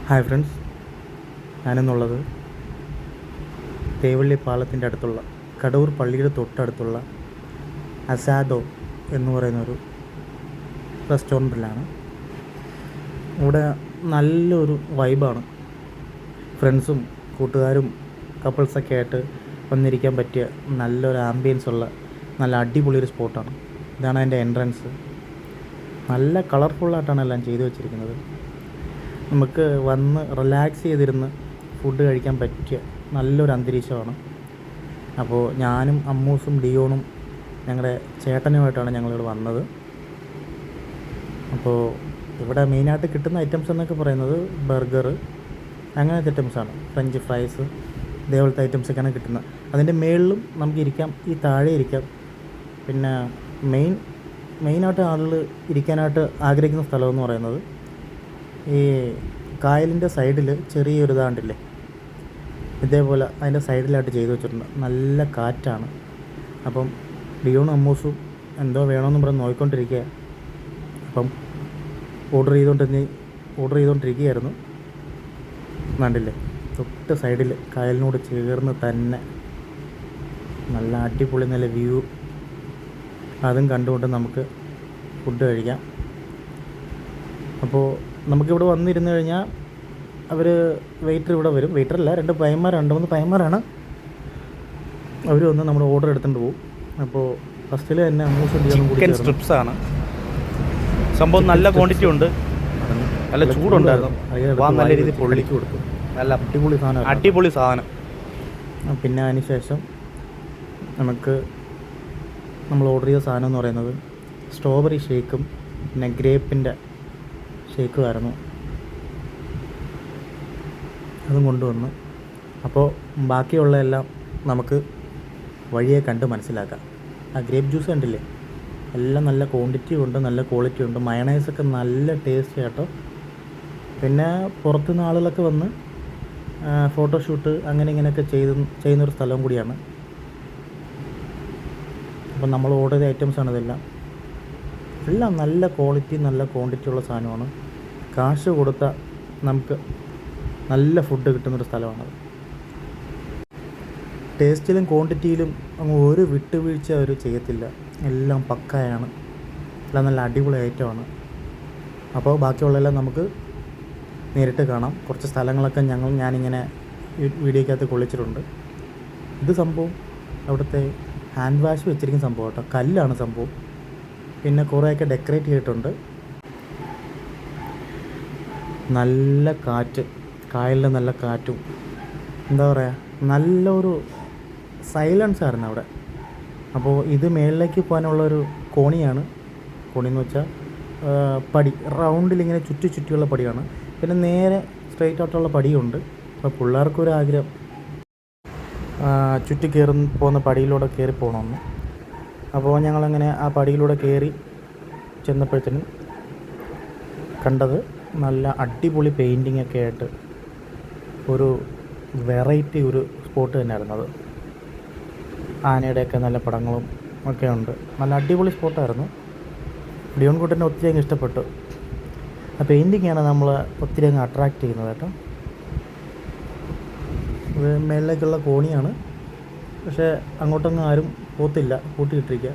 Hi friends, ഞാനെന്നുള്ളത് Thevally പാലത്തിൻ്റെ അടുത്തുള്ള കടൂർ പള്ളിയുടെ തൊട്ടടുത്തുള്ള അസാദോ എന്ന് പറയുന്നൊരു റെസ്റ്റോറൻറ്റിലാണ്. ഇവിടെ നല്ലൊരു വൈബാണ്. ഫ്രണ്ട്സും കൂട്ടുകാരും കപ്പിൾസൊക്കെ ആയിട്ട് വന്നിരിക്കാൻ പറ്റിയ നല്ലൊരു ആംബിയൻസ് ഉള്ള നല്ല അടിപൊളിയൊരു സ്പോട്ടാണ്. ഇതാണ് അതിൻ്റെ എൻട്രൻസ്. നല്ല കളർഫുള്ളായിട്ടാണ് എല്ലാം ചെയ്തു വെച്ചിരിക്കുന്നത്. നമുക്ക് വന്ന് റിലാക്സ് ചെയ്തിരുന്ന് ഫുഡ് കഴിക്കാൻ പറ്റിയ നല്ലൊരു അന്തരീക്ഷമാണ്. അപ്പോൾ ഞാനും അമ്മൂസും ഡിയോണും ഞങ്ങളുടെ ചേട്ടനുമായിട്ടാണ് ഞങ്ങളിവിടെ വന്നത്. അപ്പോൾ ഇവിടെ മെയിനായിട്ട് കിട്ടുന്ന ഐറ്റംസ് എന്നൊക്കെ പറയുന്നത് ബർഗർ, അങ്ങനത്തെ ഐറ്റംസാണ്. ഫ്രഞ്ച് ഫ്രൈസ്, ഇതേപോലത്തെ ഐറ്റംസൊക്കെയാണ് കിട്ടുന്നത്. അതിൻ്റെ മുകളിലും നമുക്ക് ഇരിക്കാം, ഈ താഴെ ഇരിക്കാം. പിന്നെ മെയിനായിട്ട് ആളുകൾ ഇരിക്കാനായിട്ട് ആഗ്രഹിക്കുന്ന സ്ഥലമെന്ന് പറയുന്നത് ഈ കായലിൻ്റെ സൈഡിൽ ചെറിയൊരു ഇതാണ്ടില്ലേ, ഇതേപോലെ അതിൻ്റെ സൈഡിലായിട്ട് ചെയ്തു വെച്ചിട്ടുണ്ട്. നല്ല കാറ്റാണ്. അപ്പം ഡിയോണും അമ്മൂസും എന്തോ വേണമെന്നും പറഞ്ഞ് നോക്കിക്കൊണ്ടിരിക്കുക. അപ്പം ഓർഡർ ചെയ്തുകൊണ്ടിരിക്കുകയായിരുന്നു. കണ്ടില്ലേ, തൊട്ട് സൈഡിൽ കായലിനോട് ചേർന്ന് തന്നെ നല്ല അടിപൊളി നല്ല വ്യൂ, അതും കണ്ടുകൊണ്ട് നമുക്ക് ഫുഡ് കഴിക്കാം. അപ്പോൾ നമുക്കിവിടെ വന്നിരുന്നു കഴിഞ്ഞാൽ വെയിറ്റർ ഇവിടെ വരും. വെയിറ്ററല്ല, രണ്ട് മൂന്ന് പയ്യന്മാരാണ്. അവർ വന്ന് നമ്മുടെ ഓർഡർ എടുത്തുകൊണ്ട് പോകും. അപ്പോൾ ഫസ്റ്റിൽ തന്നെ ചിക്കൻ സ്ട്രിപ്സാണ് സംഭവം. നല്ല ക്വാണ്ടിറ്റി ഉണ്ട്, നല്ല ചൂടുണ്ടായിരുന്നു. നല്ല രീതിയിൽ പൊള്ളിക്ക് കൊടുക്കും. നല്ല അടിപൊളി സാധനം. പിന്നെ അതിന് ശേഷം നമ്മൾ ഓർഡർ ചെയ്ത സാധനം എന്ന് പറയുന്നത് സ്ട്രോബെറി ഷേക്കും പിന്നെ ഗ്രേപ്പിൻ്റെ ഷേക്കുമായിരുന്നു. അതും കൊണ്ടുവന്നു. അപ്പോൾ ബാക്കിയുള്ളതെല്ലാം നമുക്ക് വഴിയെ കണ്ട് മനസ്സിലാക്കാം. ആ ഗ്രേപ്പ് ജ്യൂസ് കണ്ടില്ലേ, എല്ലാം നല്ല ക്വാണ്ടിറ്റി ഉണ്ട്, നല്ല ക്വാളിറ്റി ഉണ്ട്. മയണൈസൊക്കെ നല്ല ടേസ്റ്റ് കേട്ടോ. പിന്നെ പുറത്തുനിന്ന് ആളുകളൊക്കെ വന്ന് ഫോട്ടോഷൂട്ട് അങ്ങനെ ഇങ്ങനെയൊക്കെ ചെയ്യുന്നൊരു സ്ഥലവും കൂടിയാണ്. അപ്പം നമ്മൾ ഓർഡർ ചെയ്ത ഐറ്റംസാണ് ഇതെല്ലാം. എല്ലാം നല്ല ക്വാണ്ടിറ്റി ഉള്ള സാധനമാണ്. കാശ് കൊടുത്താൽ നമുക്ക് നല്ല ഫുഡ് കിട്ടുന്നൊരു സ്ഥലമാണത്. ടേസ്റ്റിലും ക്വാണ്ടിറ്റിയിലും അങ്ങ് ഒരു വിട്ടുവീഴ്ച അവർ ചെയ്യത്തില്ല. എല്ലാം പക്കായാണ്. എല്ലാം നല്ല അടിപൊളി ഐറ്റമാണ്. അപ്പോൾ ബാക്കിയുള്ളതെല്ലാം നമുക്ക് നേരിട്ട് കാണാം. കുറച്ച് സ്ഥലങ്ങളൊക്കെ ഞാനിങ്ങനെ വീഡിയോക്കകത്ത് കൊള്ളിച്ചിട്ടുണ്ട്. ഇത് സംഭവം അവിടുത്തെ ഹാൻഡ് വാഷ് വെച്ചിരിക്കുന്ന സംഭവം കേട്ടോ. കല്ലാണ് സംഭവം. പിന്നെ കുറേയൊക്കെ ഡെക്കറേറ്റ് ചെയ്തിട്ടുണ്ട്. നല്ല കാറ്റ്, കായലിൻ്റെ നല്ല കാറ്റും, എന്താ പറയുക, നല്ലൊരു സൈലൻസ് ആയിരുന്നു അവിടെ. അപ്പോൾ ഇത് മേളിലേക്ക് പോകാനുള്ളൊരു കോണിയാണ്. കോണിയെന്ന് വെച്ചാൽ പടി, റൗണ്ടിലിങ്ങനെ ചുറ്റിയുള്ള പടിയാണ്. പിന്നെ നേരെ സ്ട്രെയിറ്റ് ആയിട്ടുള്ള പടിയുണ്ട്. അപ്പോൾ പിള്ളേർക്കൊരു ആഗ്രഹം ചുറ്റി പോകുന്ന പടിയിലൂടെ കയറി പോകണമെന്ന്. അപ്പോൾ ഞങ്ങളങ്ങനെ ആ പടിയിലൂടെ കയറി ചെന്നപ്പോഴത്തേനും കണ്ടത് നല്ല അടിപൊളി പെയിൻറ്റിങ്ങൊക്കെ ആയിട്ട് ഒരു വെറൈറ്റി ഒരു സ്പോട്ട് തന്നെയായിരുന്നു അത്. ആനയുടെയൊക്കെ നല്ല പടങ്ങളും ഒക്കെ ഉണ്ട്. നല്ല അടിപൊളി സ്പോട്ടായിരുന്നു. ഡിയോൺ കുട്ടനെ ഒത്തിരി അങ്ങ് ഇഷ്ടപ്പെട്ടു. ആ പെയിൻറ്റിങ്ങാണ് നമ്മളെ ഒത്തിരി അങ്ങ് അട്രാക്റ്റ് ചെയ്യുന്നത് കേട്ടോ. ഇത് മേളിലേക്കുള്ള കോണിയാണ്. പക്ഷേ അങ്ങോട്ടൊന്നും ആരും പോത്തില്ല, കൂട്ടിയിട്ടിരിക്കുക.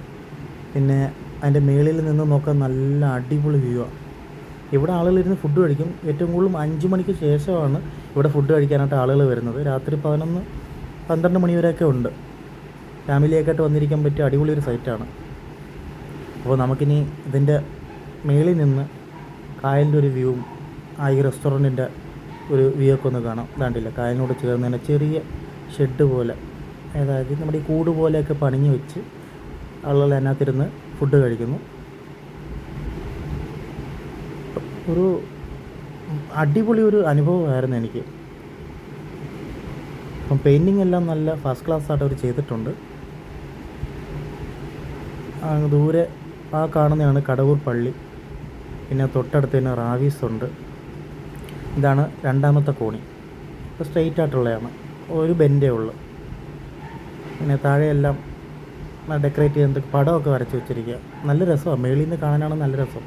പിന്നെ അതിൻ്റെ മേളിൽ നിന്ന് നോക്കാൻ നല്ല അടിപൊളി വ്യൂ ആണ്. ഇവിടെ ആളുകളിരുന്ന് ഫുഡ് കഴിക്കും. ഏറ്റവും കൂടുതലും 5 മണിക്ക് ശേഷമാണ് ഇവിടെ ഫുഡ് കഴിക്കാനായിട്ട് ആളുകൾ വരുന്നത്. രാത്രി 11-12 മണി വരെയൊക്കെ ഉണ്ട്. ഫാമിലിയൊക്കെ ആയിട്ട് വന്നിരിക്കാൻ പറ്റിയ അടിപൊളി ഒരു സൈറ്റാണ്. അപ്പോൾ നമുക്കിനി ഇതിൻ്റെ മേളിൽ നിന്ന് കായലിൻ്റെ ഒരു വ്യൂവും ഈ റെസ്റ്റോറൻറ്റിൻ്റെ ഒരു വ്യൂ ഒക്കെ ഒന്ന് കാണാം. ഇതാണ്ടില്ല, കായലിനോട് ചേർന്ന് തന്നെ ചെറിയ ഷെഡ് പോലെ, അതായത് നമ്മുടെ ഈ കൂട് പോലെയൊക്കെ പണിഞ്ഞ് വെച്ച് ആളുകൾ അതിനകത്തിരുന്ന് ഫുഡ് കഴിക്കുന്നു. ഒരു അടിപൊളി ഒരു അനുഭവമായിരുന്നു എനിക്ക്. അപ്പം പെയിൻറ്റിങ് എല്ലാം നല്ല ഫസ്റ്റ് ക്ലാസ് ആയിട്ട് അവർ ചെയ്തിട്ടുണ്ട്. ദൂരെ ആ കാണുന്നതാണ് കടവൂർ പള്ളി. പിന്നെ തൊട്ടടുത്ത് തന്നെ റാവീസ് ഉണ്ട്. ഇതാണ് രണ്ടാമത്തെ കോണി. ഇപ്പോൾ സ്ട്രെയിറ്റ് ആയിട്ടുള്ളതാണ്, ഒരു ബെൻഡേ ഉള്ളു. പിന്നെ താഴെയെല്ലാം ഡെക്കറേറ്റ് ചെയ്ത് പടമൊക്കെ വരച്ച് വെച്ചിരിക്കുക. നല്ല രസമാണ്, മേളിൽ നിന്ന് കാണാനാണ് നല്ല രസം.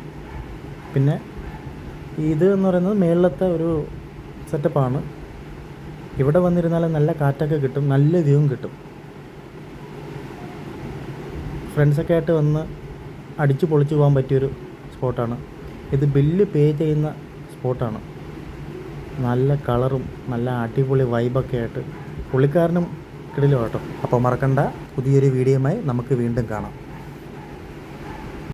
പിന്നെ ഇത് എന്ന് പറയുന്നത് മേളിലത്തെ ഒരു സെറ്റപ്പാണ്. ഇവിടെ വന്നിരുന്നാലും നല്ല കാറ്റൊക്കെ കിട്ടും, നല്ല വ്യൂവും കിട്ടും. ഫ്രണ്ട്സൊക്കെ ആയിട്ട് വന്ന് അടിച്ച് പൊളിച്ച് പോകാൻ പറ്റിയൊരു സ്പോട്ടാണ് ഇത്. ബില്ല് പേ ചെയ്യുന്ന സ്പോട്ടാണ്. നല്ല കളറും നല്ല അടിപൊളി വൈബൊക്കെ ആയിട്ട് പുള്ളിക്കാരനും കിടിലം കേട്ടോ. അപ്പോൾ മറക്കണ്ട, പുതിയൊരു വീഡിയോയുമായി നമുക്ക് വീണ്ടും കാണാം.